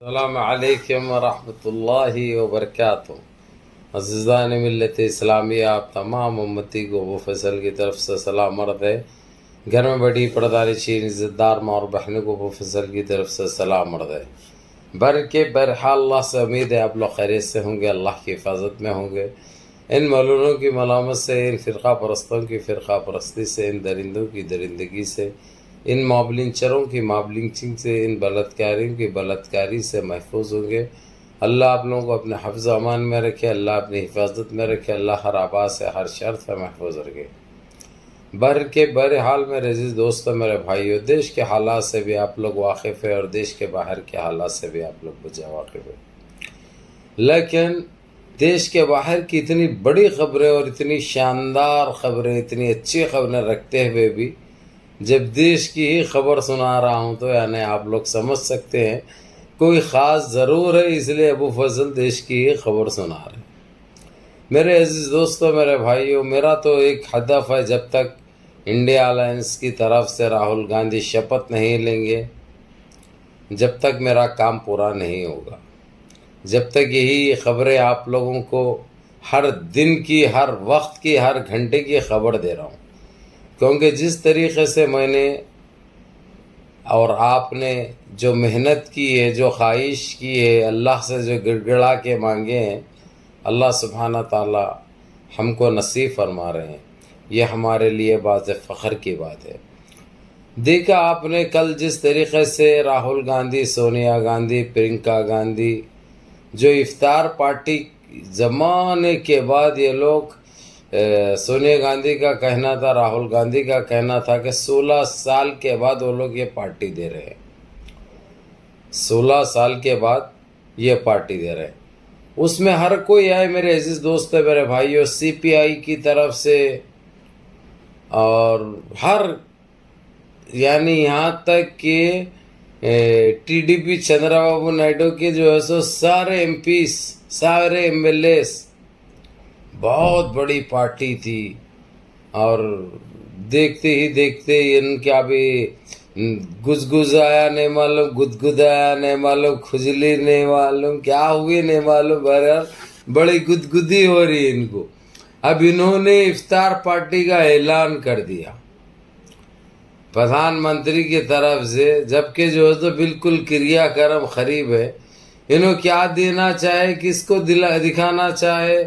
السلام علیکم ورحمۃ اللہ وبرکاتہ۔ عزیزان ملت اسلامیہ، آپ تمام امتی کو وہ فصل کی طرف سے سلام عرض ہے۔ گھر میں بڑی پردہ نشین عزت دار ماں اور بہنوں کو وہ فصل کی طرف سے سلام عرض ہے۔ بہرحال اللہ سے امید ہے آپ لوگ خیریت سے ہوں گے، اللہ کی حفاظت میں ہوں گے۔ ان ملعونوں کی ملامت سے، ان فرقہ پرستوں کی فرقہ پرستی سے، ان درندوں کی درندگی سے، ان مابلنچروں کی مابلنچنگ سے، ان بلاتکاریوں کی بلاتکاری سے محفوظ ہوں گے۔ اللہ آپ لوگوں کو اپنے حفظ و امان میں رکھے، اللہ اپنی حفاظت میں رکھے، اللہ ہر آباد سے ہر شر سے محفوظ رکھے۔ بہرحال میرے عزیز دوستوں، میرے بھائیو، دیش کے حالات سے بھی آپ لوگ واقف ہیں اور دیش کے باہر کے حالات سے بھی آپ لوگ بجا واقف ہیں، لیکن دیش کے باہر کی اتنی بڑی خبریں اور اتنی شاندار خبریں، اتنی اچھی خبریں رکھتے ہوئے بھی جب دیش کی ہی خبر سنا رہا ہوں تو یعنی آپ لوگ سمجھ سکتے ہیں کوئی خاص ضرور ہے، اس لیے ابو فضل دیش کی ہی خبر سنا رہے ہیں۔ میرے عزیز دوستو، میرے بھائیوں، میرا تو ایک ہدف ہے، جب تک انڈیا الائنس کی طرف سے راہل گاندھی شپت نہیں لیں گے، جب تک میرا کام پورا نہیں ہوگا، جب تک یہی خبریں آپ لوگوں کو ہر دن کی، ہر وقت کی، ہر گھنٹے کی خبر دے رہا ہوں، کیونکہ جس طریقے سے میں نے اور آپ نے جو محنت کی ہے، جو خواہش کی ہے، اللہ سے جو گڑ گڑا کے مانگے ہیں، اللہ سبحانہ تعالی ہم کو نصیب فرما رہے ہیں۔ یہ ہمارے لیے باعث فخر کی بات ہے۔ دیکھا آپ نے کل جس طریقے سے راہل گاندھی، سونیا گاندھی، پرینکا گاندھی، جو افطار پارٹی زمانے کے بعد یہ لوگ، سونیا گاندھی کا کہنا تھا، راہل گاندھی کا کہنا تھا کہ 16 سال کے بعد وہ لوگ یہ پارٹی دے رہے ہیں، 16 سال کے بعد یہ پارٹی دے رہے ہیں۔ اس میں ہر کوئی آئے میرے عزیز دوست، میرے بھائیوں، سی پی آئی کی طرف سے اور ہر یعنی یہاں تک کہ T D P Chandra Babu Naidu کے جو ہے سو سارے ایم پیز، سارے ایم ایل ایز، بہت بڑی پارٹی تھی، اور دیکھتے ہی دیکھتے ان کا بھی گزگزایا نہیں معلوم، گدگدایا نہیں معلوم، کھجلی نہیں معلوم، کیا ہوئی نہیں معلوم، بہرحال بڑی گدگدی ہو رہی ہے ان کو۔ اب انہوں نے افطار پارٹی کا اعلان کر دیا پردھان منتری کی طرف سے، جبکہ جو ہے تو بالکل کریا کرم قریب ہے۔ انہوں کیا دینا چاہے، کس کو دکھانا چاہے،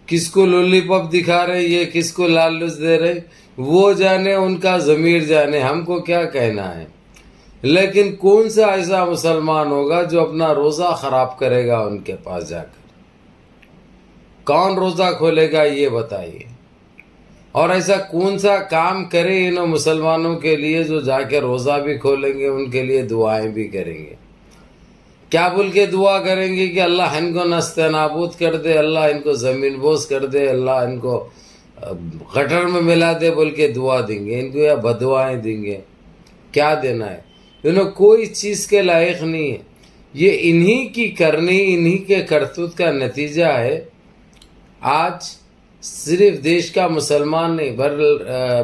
کس کو لولی پاپ دکھا رہے، یہ کس کو لالچ دے رہے، وہ جانے، ان کا ضمیر جانے، ہم کو کیا کہنا ہے۔ لیکن کون سا ایسا مسلمان ہوگا جو اپنا روزہ خراب کرے گا ان کے پاس جا کر؟ کون روزہ کھولے گا یہ بتائیے؟ اور ایسا کون سا کام کرے انہوں مسلمانوں کے لیے جو جا کے روزہ بھی کھولیں گے، ان کے لیے دعائیں بھی کریں گے؟ کیا بول کے دعا کریں گے کہ اللہ ان کو نست نابود کر دے، اللہ ان کو زمین بوس کر دے، اللہ ان کو گٹر میں ملا دے، بول کے دعا دیں گے ان کو، یا بدعائیں دیں گے؟ کیا دینا ہے؟ انہوں کوئی چیز کے لائق نہیں ہے۔ یہ انہی کی کرنی، انہی کے کرتوت کا نتیجہ ہے۔ آج صرف دیش کا مسلمان نہیں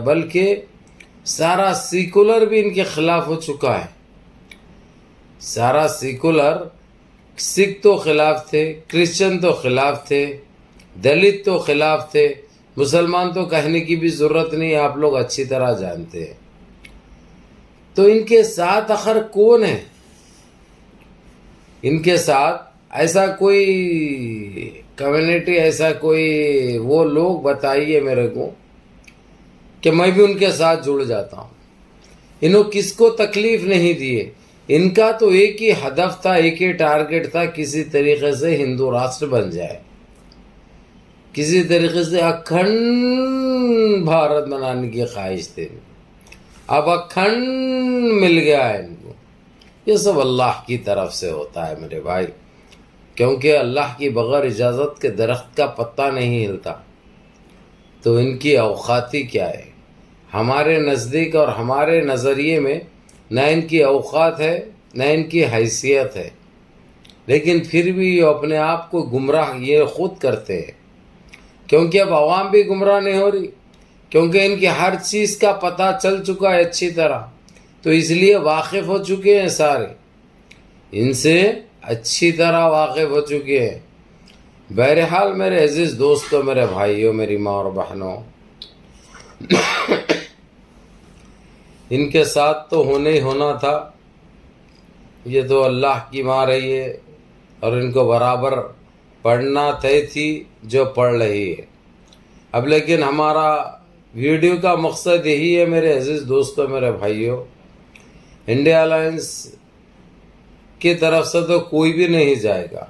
بلکہ سارا سیکولر بھی ان کے خلاف ہو چکا ہے۔ سارا سیکولر، سکھ تو خلاف تھے، کرسچن تو خلاف تھے، دلت تو خلاف تھے، مسلمان تو کہنے کی بھی ضرورت نہیں، آپ لوگ اچھی طرح جانتے ہیں۔ تو ان کے ساتھ آخر کون ہے؟ ان کے ساتھ ایسا کوئی کمیونٹی، ایسا کوئی وہ لوگ بتائیے میرے کو کہ میں بھی ان کے ساتھ جڑ جاتا ہوں۔ انہوں کس کو تکلیف نہیں دیے، ان کا تو ایک ہی ہدف تھا، ایک ہی ٹارگٹ تھا، کسی طریقے سے ہندو راشٹر بن جائے، کسی طریقے سے اکھنڈ بھارت بنانے کی خواہش تھی۔ اب اکھنڈ مل گیا ہے ان کو۔ یہ سب اللہ کی طرف سے ہوتا ہے میرے بھائی، کیونکہ اللہ کی بغیر اجازت کے درخت کا پتا نہیں ہلتا۔ تو ان کی اوقاتی کیا ہے؟ ہمارے نزدیک اور ہمارے نظریے میں نہ ان کی اوقات ہے، نہ ان کی حیثیت ہے، لیکن پھر بھی یہ اپنے آپ کو گمراہ یہ خود کرتے ہیں، کیونکہ اب عوام بھی گمراہ نہیں ہو رہی، کیونکہ ان کی ہر چیز کا پتہ چل چکا ہے اچھی طرح، تو اس لیے واقف ہو چکے ہیں سارے۔ ان سے اچھی طرح واقف ہو چکے ہیں۔ بہرحال میرے عزیز دوستوں، میرے بھائیوں، میری ماں اور بہنوں، ان کے ساتھ تو ہونا ہی ہونا تھا۔ یہ تو اللہ کی ماں رہی ہے اور ان کو برابر پڑھنا طے تھی جو پڑھ رہی ہے۔ اب لیکن ہمارا ویڈیو کا مقصد یہی ہے میرے عزیز دوستوں، میرے بھائیوں، انڈیا الائنس کی طرف سے تو کوئی بھی نہیں جائے گا،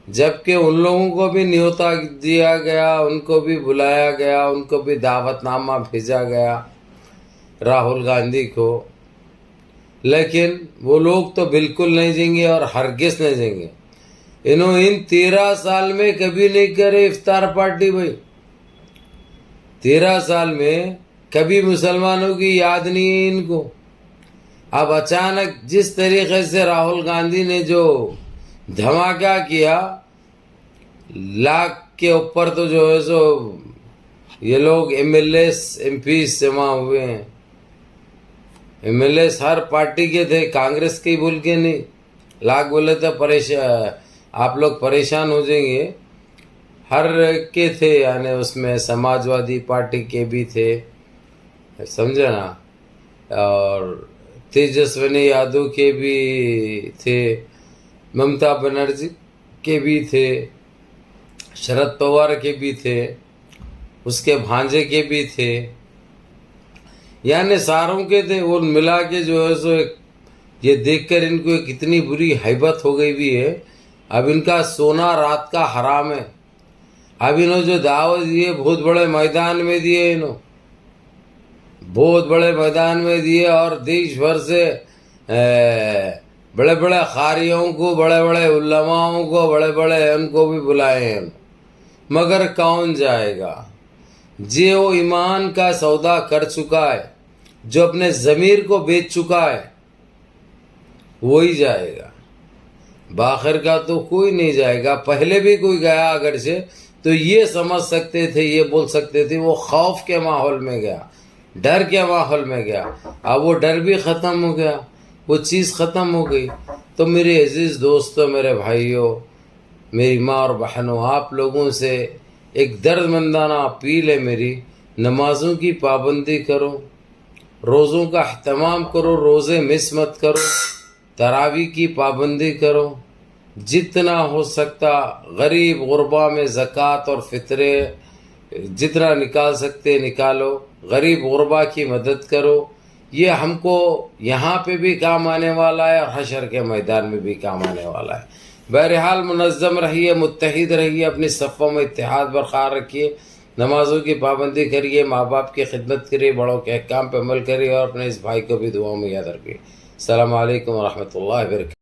جبکہ ان لوگوں کو بھی نیوتا دیا گیا، ان کو بھی بلایا گیا، ان کو بھی دعوت نامہ بھیجا گیا، راہل گاندھی کو، لیکن وہ لوگ تو بالکل نہیں جائیں گے اور ہرگز نہیں جائیں گے۔ انہوں ان 13 سال میں کبھی نہیں کرے افطار پارٹی بھائی، 13 سال میں کبھی مسلمانوں کی یاد نہیں ہے ان کو۔ اب اچانک جس طریقے سے راہل گاندھی نے جو دھماکہ کیا، لاکھ کے اوپر تو جو ہے سو یہ لوگ MLAs MPs جمع ہوئے ہیں۔ ایم ایل ایس ہر پارٹی کے تھے، کانگریس کے ہی بول کے نہیں، لاکھ بولے تو آپ لوگ پریشان ہو جائیں گے، ہر کے تھے، یعنی اس میں سماجوادی پارٹی کے بھی تھے، سمجھے نا، اور تیجسونی یادو کے بھی تھے، ممتا بنرجی کے بھی تھے، شرد پوار کے بھی تھے، اس کے بھانجے کے بھی تھے، یعنی ساروں کے تھے۔ وہ ملا کے جو ہے سو یہ دیکھ کر ان کو ایک اتنی بری ہیبت ہو گئی بھی ہے، اب ان کا سونا رات کا حرام ہے۔ اب انہوں جو دعوت دیے بہت بڑے میدان میں دیے، انہوں بہت بڑے میدان میں دیے، اور دیش بھر سے بڑے بڑے قاریوں کو، بڑے بڑے علماؤں کو، بڑے بڑے ان کو بھی بلائے ہیں، مگر کون جائے گا؟ جو ایمان کا سودا کر چکا ہے، جو اپنے ضمیر کو بیچ چکا ہے، وہی جائے گا، باخر کا تو کوئی نہیں جائے گا۔ پہلے بھی کوئی گیا اگرچہ تو یہ سمجھ سکتے تھے، یہ بول سکتے تھے، وہ خوف کے ماحول میں گیا، ڈر کے ماحول میں گیا۔ اب وہ ڈر بھی ختم ہو گیا، وہ چیز ختم ہو گئی۔ تو میرے عزیز دوستوں، میرے بھائیوں، میری ماں اور بہنوں، آپ لوگوں سے ایک درد مندانہ اپیل ہے میری، نمازوں کی پابندی کرو، روزوں کا اہتمام کرو، روزے مس مت کرو، تراویح کی پابندی کرو، جتنا ہو سکتا غریب غربا میں زکوٰۃ اور فطرے جتنا نکال سکتے نکالو، غریب غربا کی مدد کرو۔ یہ ہم کو یہاں پہ بھی کام آنے والا ہے اور حشر کے میدان میں بھی کام آنے والا ہے۔ بہرحال منظم رہیے، متحد رہیے، اپنی صفوں میں اتحاد برقرار رکھیے، نمازوں کی پابندی کریے، ماں باپ کی خدمت کریے، بڑوں کے احکام پہ عمل کریے، اور اپنے اس بھائی کو بھی دعاؤں میں یاد رکھیے۔ السلام علیکم ورحمۃ اللہ وبرکاتہ۔